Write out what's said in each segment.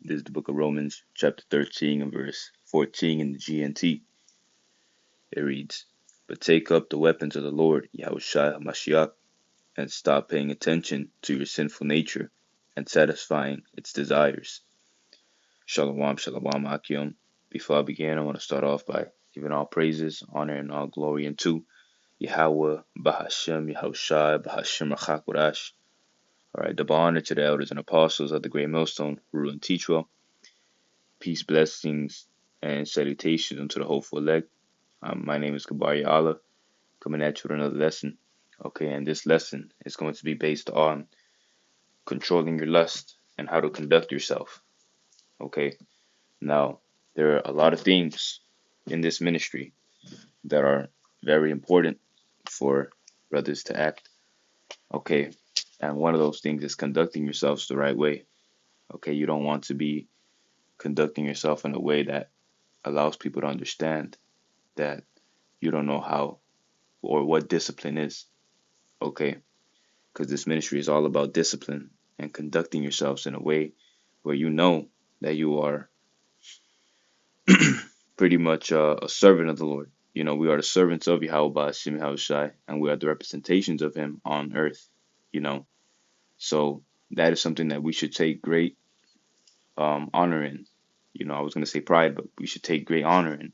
This is the book of Romans, chapter 13 and verse 14 in the GNT. It reads, "But take up the weapons of the Lord, Yahushua HaMashiach, and stop paying attention to your sinful nature and satisfying its desires." Shalom, shalom, Akim. Before I begin, I want to start off by giving all praises, honor, and all glory unto Yahweh, Bahashem, Yahushua, Bahashem, Rachakodash. Alright, double honor to the elders and apostles of the Great Millstone, who rule and teach well. Peace, blessings, and salutations unto the hopeful elect. My name is Kabari Allah, coming at you with another lesson. Okay, and this lesson is going to be based on controlling your lust and how to conduct yourself. Okay, now there are a lot of things in this ministry that are very important for brothers to act. Okay, and one of those things is conducting yourselves the right way. Okay, you don't want to be conducting yourself in a way that allows people to understand that you don't know how or what discipline is. Okay, because this ministry is all about discipline and conducting yourselves in a way where you know that you are pretty much a servant of the Lord. You know, we are the servants of Yahweh Ba'ashim Yahushai, and we are the representations of Him on earth. You know, so that is something that we should take great honor in. You know, I was going to say pride, but we should take great honor in.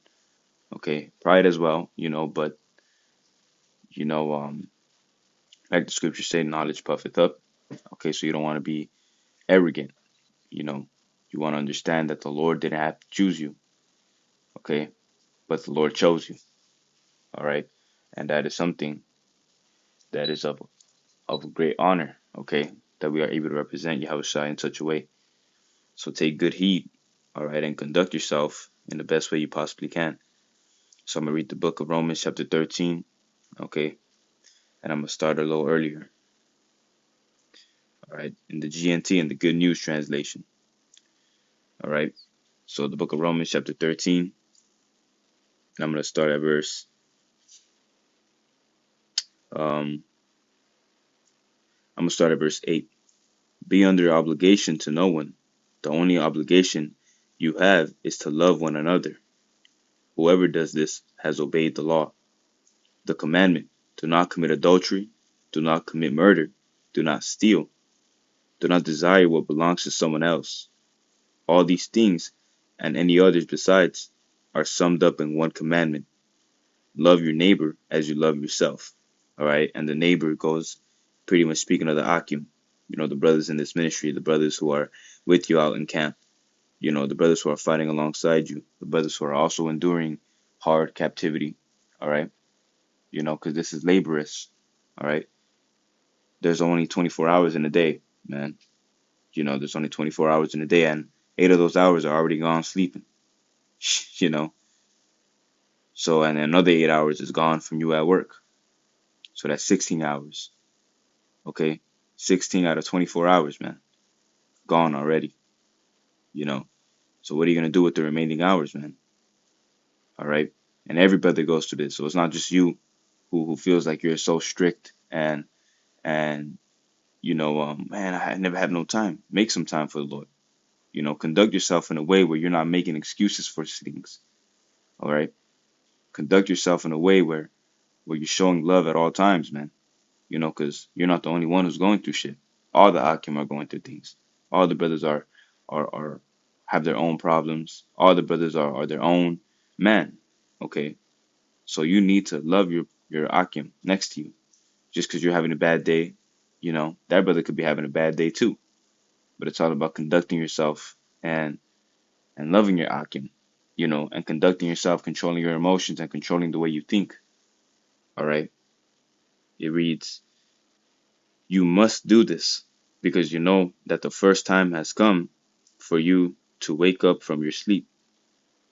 Okay, pride as well. You know, but you know, like the scriptures say, knowledge puffeth up. Okay, so you don't want to be arrogant. You know, you want to understand that the Lord didn't have to choose you. Okay, but the Lord chose you. All right, and that is something that is of great honor. Okay, that we are able to represent Yahushua in such a way. So take good heed. All right, and conduct yourself in the best way you possibly can. So I'm gonna read the book of Romans, chapter 13. Okay, and I'm gonna start a little earlier. All right, in the GNT and the Good News translation. All right, so the book of Romans, chapter 13. And I'm gonna start at verse. I'm gonna start at verse 8. Be under obligation to no one. The only obligation you have is to love one another. Whoever does this has obeyed the law. The commandment: do not commit adultery, do not commit murder, do not steal, do not desire what belongs to someone else. All these things, and any others besides, are summed up in one commandment: love your neighbor as you love yourself. All right, and the neighbor goes pretty much speaking of the Akim, you know, the brothers in this ministry, the brothers who are with you out in camp, you know, the brothers who are fighting alongside you, the brothers who are also enduring hard captivity. All right, you know, because this is laborious. All right, there's only 24 hours in a day, man. You know, there's only 24 hours in a day, and 8 of those hours are already gone sleeping. You know, so and another 8 hours is gone from you at work. So that's 16 hours. Okay, 16 out of 24 hours, man, gone already. You know, so what are you gonna do with the remaining hours, man? All right, and every brother goes through this, so it's not just you who feels like you're so strict and you know, man, I never have no time. Make some time for the Lord. You know, conduct yourself in a way where you're not making excuses for things. All right, conduct yourself in a way where you're showing love at all times, man. You know, because you're not the only one who's going through shit. All the Akim are going through things. All the brothers are have their own problems. All the brothers are their own man. Okay, so you need to love your Akim next to you. Just because you're having a bad day, you know, that brother could be having a bad day too. But it's all about conducting yourself and loving your Akim, you know, and conducting yourself, controlling your emotions and controlling the way you think. All right. It reads, "You must do this because you know that the first time has come for you to wake up from your sleep.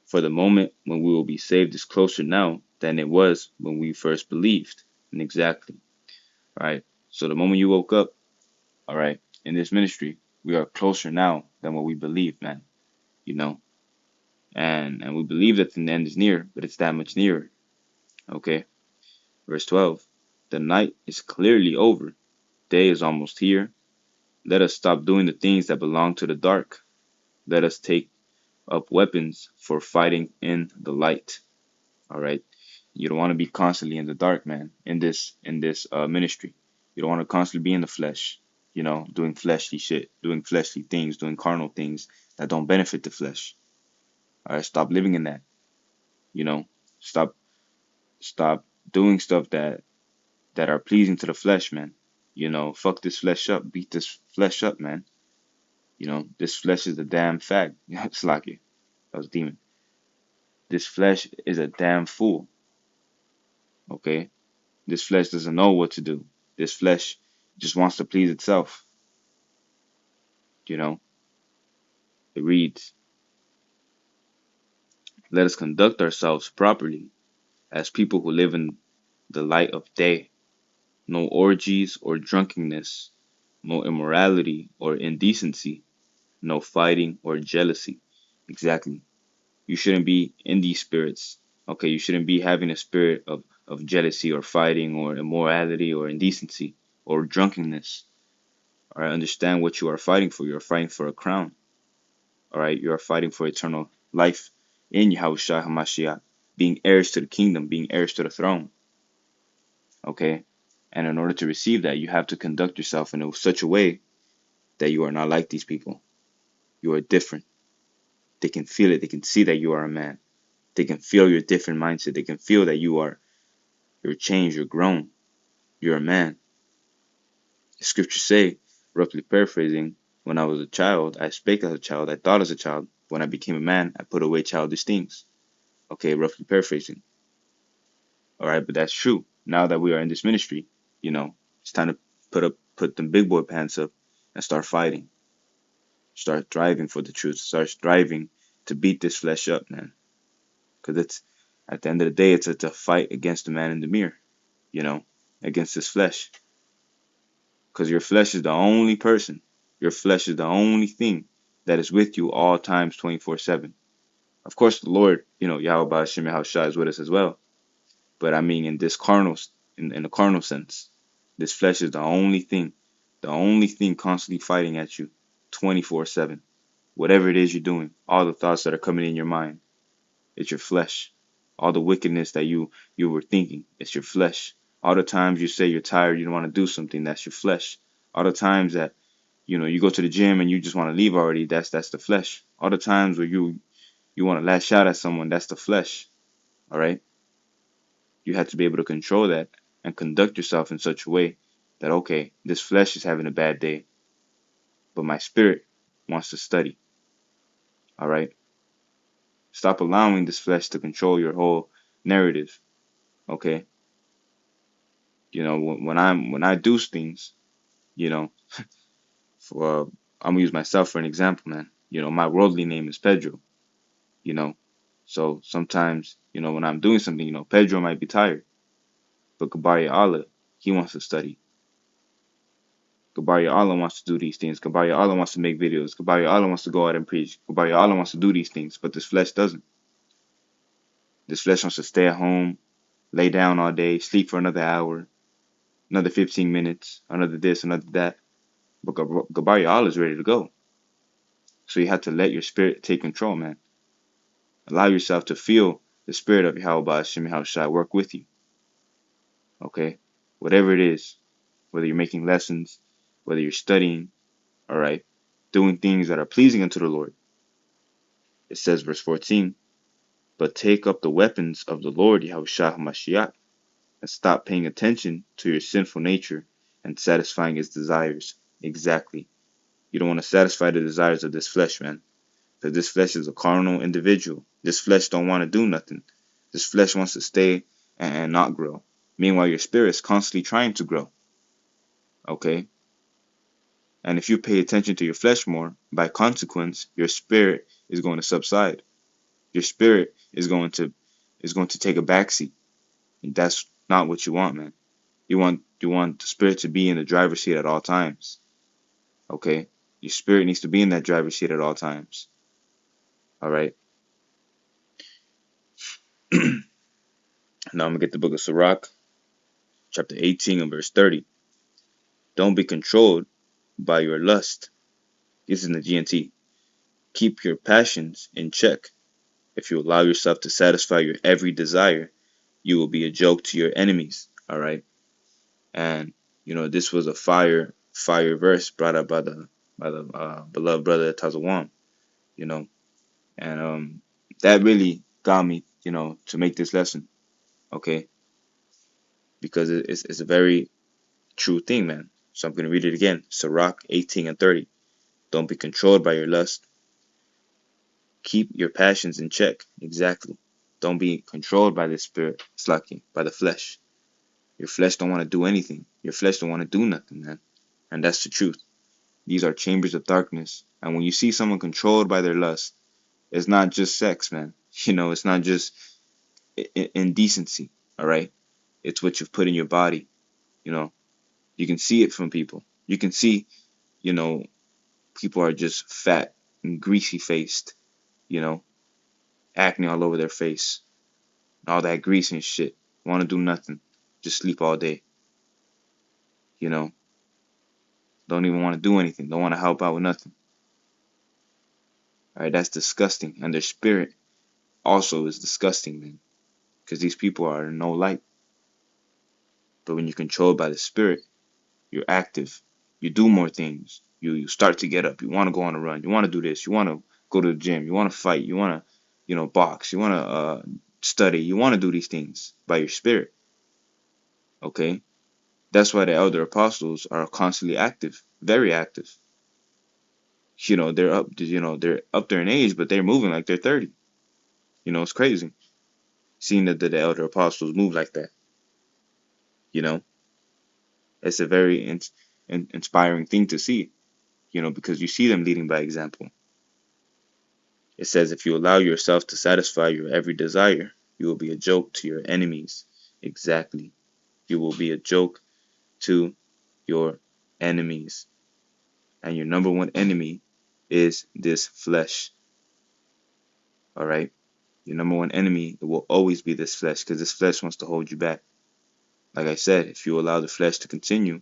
For the moment when we will be saved is closer now than it was when we first believed." And exactly. All right. So the moment you woke up, all right, in this ministry, we are closer now than what we believed, man. You know, and we believe that the end is near, but it's that much nearer. Okay. Verse 12. The night is clearly over. Day is almost here. Let us stop doing the things that belong to the dark. Let us take up weapons for fighting in the light. All right. You don't want to be constantly in the dark, man. In this ministry, you don't want to constantly be in the flesh. Doing fleshly shit, doing fleshly things, doing carnal things that don't benefit the flesh. All right. Stop living in that. You know. Stop. Stop doing stuff that are pleasing to the flesh, man. Fuck this flesh up. Beat this flesh up, man. This flesh is a damn fag. It's like it. That was a demon. This flesh is a damn fool. Okay? This flesh doesn't know what to do. This flesh just wants to please itself. You know? It reads, let us conduct ourselves properly as people who live in the light of day. No orgies or drunkenness, no immorality or indecency, no fighting or jealousy. Exactly. You shouldn't be in these spirits. Okay, you shouldn't be having a spirit of jealousy or fighting or immorality or indecency or drunkenness. All right, understand what you are fighting for. You're fighting for a crown. All right, you are fighting for eternal life in Yahushua HaMashiach, being heirs to the kingdom, being heirs to the throne. Okay, and in order to receive that, you have to conduct yourself in such a way that you are not like these people. You are different. They can feel it. They can see that you are a man. They can feel your different mindset. They can feel that you're changed, you're grown, you're a man. The scriptures say, roughly paraphrasing, when I was a child, I spake as a child, I thought as a child. When I became a man, I put away childish things. Okay, roughly paraphrasing. All right, but that's true. Now that we are in this ministry, it's time to put them big boy pants up and start fighting. Start driving for the truth. Start striving to beat this flesh up, man. Because it's at the end of the day, it's a fight against the man in the mirror. Against this flesh. Because your flesh is the only person. Your flesh is the only thing that is with you all times 24/7. Of course, the Lord, Yahweh Hashem Yahushua is with us as well. But I mean, in this in the carnal sense, this flesh is the only thing constantly fighting at you 24/7. Whatever it is you're doing, all the thoughts that are coming in your mind, it's your flesh. All the wickedness that you were thinking, it's your flesh. All the times you say you're tired, you don't want to do something, that's your flesh. All the times that you go to the gym and you just want to leave already, that's the flesh. All the times where you want to lash out at someone, that's the flesh. All right? You have to be able to control that and conduct yourself in such a way that, okay, this flesh is having a bad day, but my spirit wants to study. All right? Stop allowing this flesh to control your whole narrative. Okay? When I do things, you know, for I'm gonna use myself for an example, man. My worldly name is Pedro. You know, so sometimes, when I'm doing something, Pedro might be tired, but Gabaria Allah, he wants to study. Gabaria Allah wants to do these things. Gabaria Allah wants to make videos. Gabaria Allah wants to go out and preach. Gabaria Allah wants to do these things, but this flesh doesn't. This flesh wants to stay at home, lay down all day, sleep for another hour, another 15 minutes, another this, another that. But Gabaria Allah is ready to go. So you have to let your spirit take control, man. Allow yourself to feel the spirit of Yahweh Hashem Yahushua work with you. Okay? Whatever it is, whether you're making lessons, whether you're studying, all right, doing things that are pleasing unto the Lord. It says, verse 14, but take up the weapons of the Lord Yahushua HaMashiach and stop paying attention to your sinful nature and satisfying its desires. Exactly. You don't want to satisfy the desires of this flesh, man. Because this flesh is a carnal individual. This flesh don't want to do nothing. This flesh wants to stay and not grow. Meanwhile, your spirit is constantly trying to grow. Okay? And if you pay attention to your flesh more, by consequence, your spirit is going to subside. Your spirit is going to take a backseat. And that's not what you want, man. You want the spirit to be in the driver's seat at all times. Okay? Your spirit needs to be in that driver's seat at all times. All right? Now I'm going to get the book of Sirach, chapter 18 and verse 30. Don't be controlled by your lust. This is in the GNT. Keep your passions in check. If you allow yourself to satisfy your every desire, you will be a joke to your enemies. All right. And this was a fire verse brought up by the beloved brother Tazawam. You know, and that really got me, to make this lesson. Okay, because it's a very true thing, man. So I'm gonna read it again. Sirach 18 and 30. Don't be controlled by your lust. Keep your passions in check. Exactly. Don't be controlled by the spirit, slaki, by the flesh. Your flesh don't want to do anything. Your flesh don't want to do nothing, man. And that's the truth. These are chambers of darkness. And when you see someone controlled by their lust, it's not just sex, man. It's not just indecency, all right? It's what you've put in your body, you know. You can see it from people. You can see, you know, people are just fat and greasy faced, you know, acne all over their face, all that grease and shit. Want to do nothing, just sleep all day, you know. Don't even want to do anything. Don't want to help out with nothing. All right, that's disgusting. And their spirit also is disgusting, man, because these people are no light. But when you're controlled by the spirit, you're active. You do more things. You start to get up. You want to go on a run. You want to do this. You want to go to the gym. You want to fight. You want to, box. You want to study. You want to do these things by your spirit. Okay? That's why the elder apostles are constantly active, very active. They're up there in age, but they're moving like they're 30. It's crazy seeing that the elder apostles move like that. You know, it's a very inspiring thing to see. Because you see them leading by example. It says, if you allow yourself to satisfy your every desire, you will be a joke to your enemies. Exactly. You will be a joke to your enemies. And your number one enemy is this flesh. All right? Your number one enemy, it will always be this flesh, because this flesh wants to hold you back. Like I said, if you allow the flesh to continue,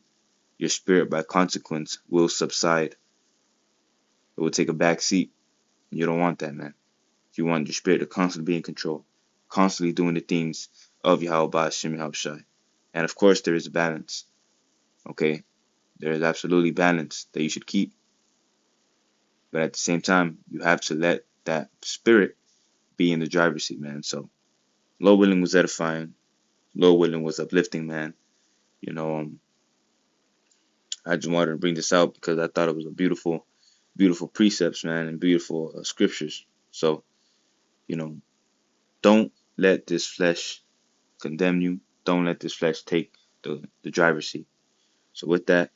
your spirit by consequence will subside. It will take a back seat. You don't want that, man. You want your spirit to constantly be in control, constantly doing the things of Yahweh Hashem Yahushai. And of course, there is a balance. Okay? There is absolutely balance that you should keep. But at the same time, you have to let that spirit be in the driver's seat, man. So, Lord willing was edifying. Lord willing was uplifting, man. I just wanted to bring this out because I thought it was a beautiful, beautiful precepts, man, and beautiful scriptures. So, you know, don't let this flesh condemn you. Don't let this flesh take the driver's seat. So with that,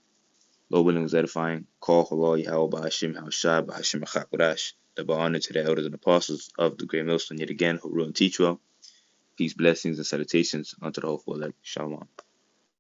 Lord willing was edifying. Call Halal Yahweh Ba'ashim Haushai Ba'ashim Achakodash. Double honor to the elders and apostles of the great millstone yet again, who rule and teach well. Peace, blessings, and salutations unto the whole elect. Shalom.